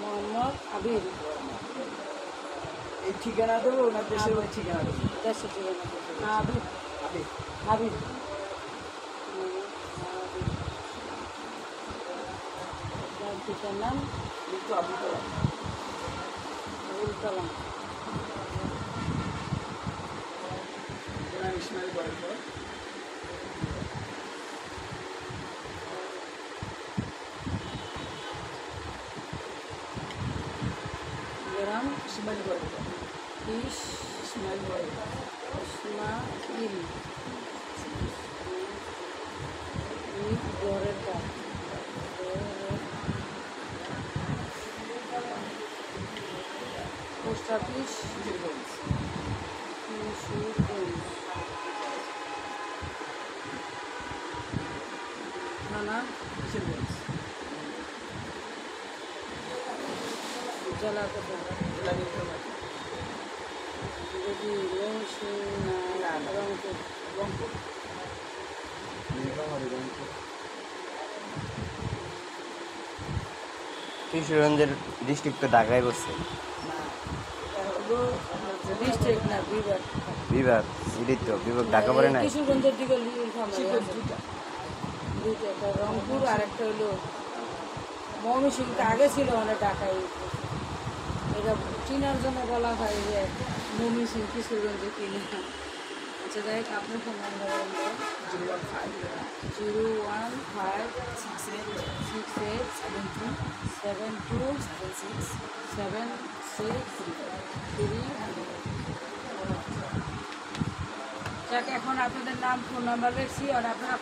মোহাম্মদ আবির। এই ঠিকানা দেবো না দেশের ওই ঠিকানা দেবো? দেশের ঠিকানা আবির। আবির। আবির। পিতার নাম কিন্তু আবুল কালাম। আবুল কালাম। নাম ইসমাইল বয়স। গ্রাম ইসমাইল বয়স। ইসমাইল বয়স। ইসমাইল গড়ের কাজ। Post office Kishoreganj. কিশোরগঞ্জ। থানা কিশোরগঞ্জ। জেলা কোথায়? জেলা নীলফামারী। যদি না, না। রংপুর। রংপুর। কিশোরগঞ্জের ডিস্ট্রিক্ট তো ঢাকায় করছে। না, এটা হলো ডিস্ট্রিক্ট না বিভাগ। বিভাগ এটাই তো বিভাগ ঢাকা পড়ে নাই। কিশোরগঞ্জের দিকে নীলফামারী কিশোরগঞ্জ আছে। দুইটা। দুইটা, একটা রংপুর আর একটা হলো ময়মনসিংহ। আগে ছিল অনেক ঢাকায়। এটা চিনার জন্য বলা হয় যে ময়মনসিংহ কিশোরগঞ্জে কিনে। আচ্ছা যাই হোক, আপনার ফোন নাম্বার 015 015 68 72 76 যাক, এখন আপনাদের নাম ফোন নাম্বার লিখছি আর আপনারা